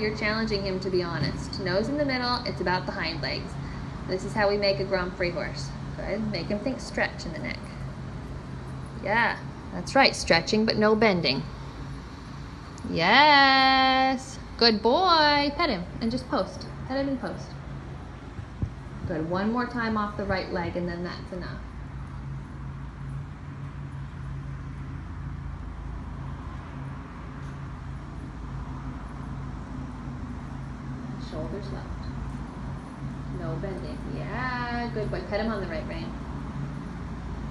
you're challenging him to be honest. Nose in the middle, it's about the hind legs. This is how we make a Grand Prix horse. Good, make him think stretch in the neck. Yeah, that's right, stretching but no bending. Yes, good boy. Pet him and just post. Pet him and post. Good, one more time off the right leg and then that's enough. Shoulders left. No bending. Yeah, good boy. Pet him on the right rein.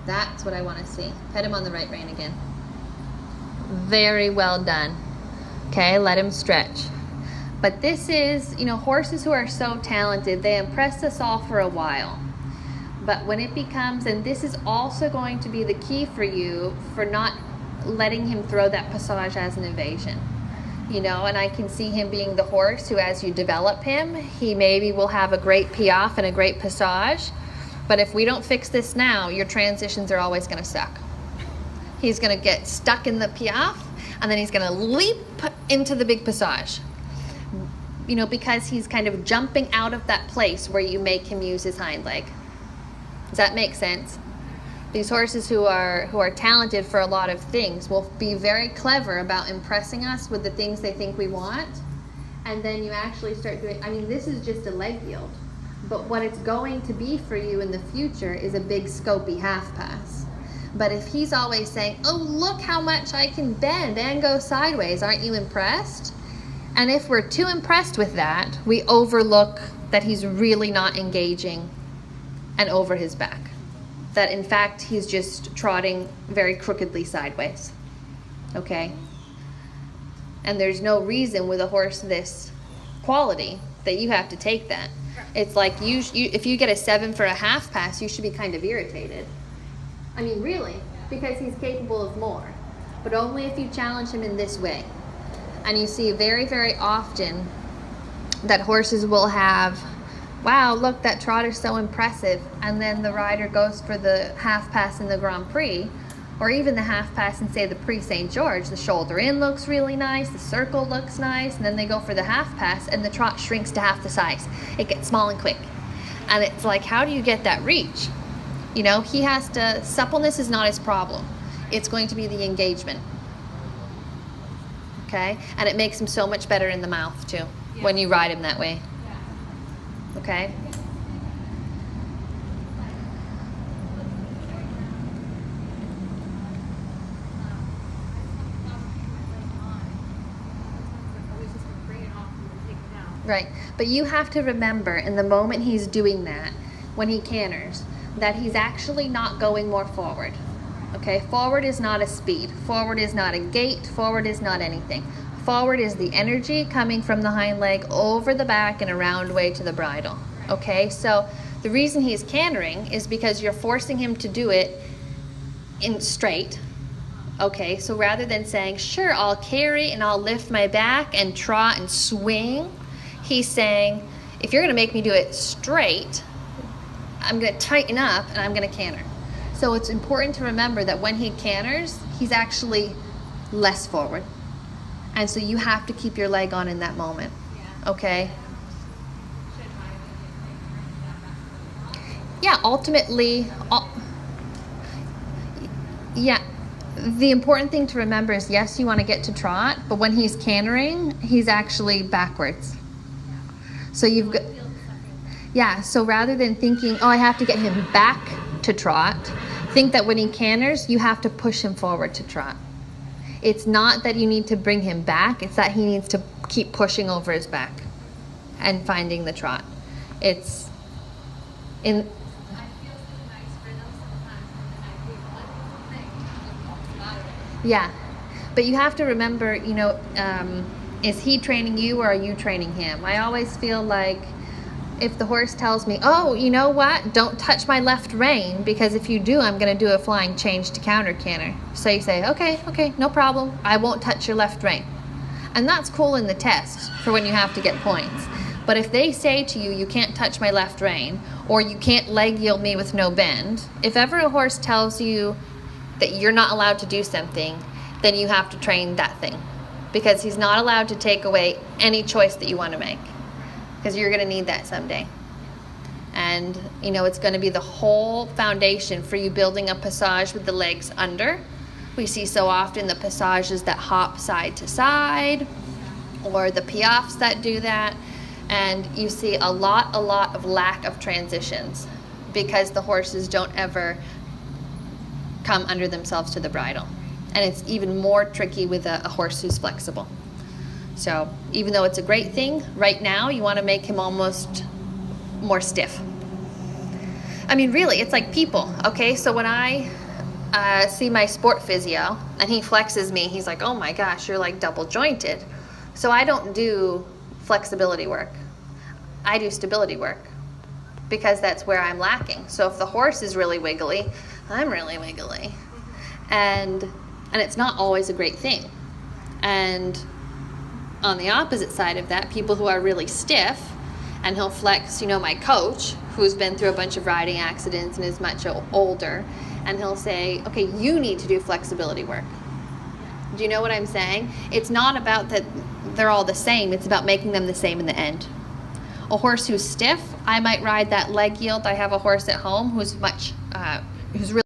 That's what I want to see. Pet him on the right rein again. Very well done. Okay, let him stretch. But this is, you know, horses who are so talented, they impress us all for a while. But when it becomes, and this is also going to be the key for you for not letting him throw that passage as an evasion. You know, and I can see him being the horse who, as you develop him, he maybe will have a great piaffe and a great passage. But if we don't fix this now, your transitions are always going to suck. He's going to get stuck in the piaffe, and then he's going to leap into the big passage. You know, because he's kind of jumping out of that place where you make him use his hind leg. Does that make sense? These horses who are talented for a lot of things will be very clever about impressing us with the things they think we want. And then you actually start doing, I mean, this is just a leg yield. But what it's going to be for you in the future is a big scopy half pass. But if he's always saying, oh, look how much I can bend and go sideways, aren't you impressed? And if we're too impressed with that, we overlook that he's really not engaging and over his back. That in fact, he's just trotting very crookedly sideways. Okay? And there's no reason with a horse this quality that you have to take that. It's like if you get a 7 for a half pass, you should be kind of irritated. I mean, really, because he's capable of more. But only if you challenge him in this way. And you see very, very often that horses will have, wow, look, that trotter's so impressive. And then the rider goes for the half pass in the Grand Prix, or even the half pass in, say, the Prix St. George. The shoulder in looks really nice, the circle looks nice, and then they go for the half pass, and the trot shrinks to half the size. It gets small and quick. And it's like, how do you get that reach? You know, he has to, suppleness is not his problem. It's going to be the engagement. Okay? And it makes him so much better in the mouth, too, when you ride him that way. Okay? Right. But you have to remember, in the moment he's doing that, when he canters, that he's actually not going more forward. Okay? Forward is not a speed. Forward is not a gait. Forward is not anything. Forward is the energy coming from the hind leg over the back and around way to the bridle. Okay? So the reason he's cantering is because you're forcing him to do it in straight. Okay? So rather than saying, sure, I'll carry and I'll lift my back and trot and swing, he's saying, if you're going to make me do it straight, I'm going to tighten up and I'm going to canter. So it's important to remember that when he canters, he's actually less forward. And so you have to keep your leg on in that moment. Okay? Yeah, ultimately, yeah. The important thing to remember is, yes, you want to get to trot, but when he's cantering, he's actually backwards. So you've got, yeah, so rather than thinking, oh, I have to get him back to trot, think that when he canters, you have to push him forward to trot. It's not that you need to bring him back, it's that he needs to keep pushing over his back and finding the trot. It's in... Yeah, but you have to remember, you know, is he training you or are you training him? I always feel like if the horse tells me, oh, you know what, don't touch my left rein, because if you do, I'm going to do a flying change to counter canter. So you say, okay, no problem, I won't touch your left rein. And that's cool in the test for when you have to get points. But if they say to you, you can't touch my left rein, or you can't leg yield me with no bend, if ever a horse tells you that you're not allowed to do something, then you have to train that thing. because he's not allowed to take away any choice that you want to make, because you're going to need that someday. And, you know, it's going to be the whole foundation for you building a passage with the legs under. We see so often the passages that hop side to side, or the piafs that do that. And you see a lot of lack of transitions because the horses don't ever come under themselves to the bridle. And it's even more tricky with a horse who's flexible. So even though it's a great thing, right now you want to make him almost more stiff. I mean, really, it's like people, okay? So when I see my sport physio and he flexes me, he's like, oh my gosh, you're like double jointed. So I don't do flexibility work. I do stability work because that's where I'm lacking. So if the horse is really wiggly, I'm really wiggly. And it's not always a great thing. And on the opposite side of that, people who are really stiff, and he'll flex, you know, my coach, who's been through a bunch of riding accidents and is much older, and he'll say, okay, you need to do flexibility work. Do you know what I'm saying? It's not about that they're all the same, it's about making them the same in the end. A horse who's stiff, I might ride that leg yield. I have a horse at home who's really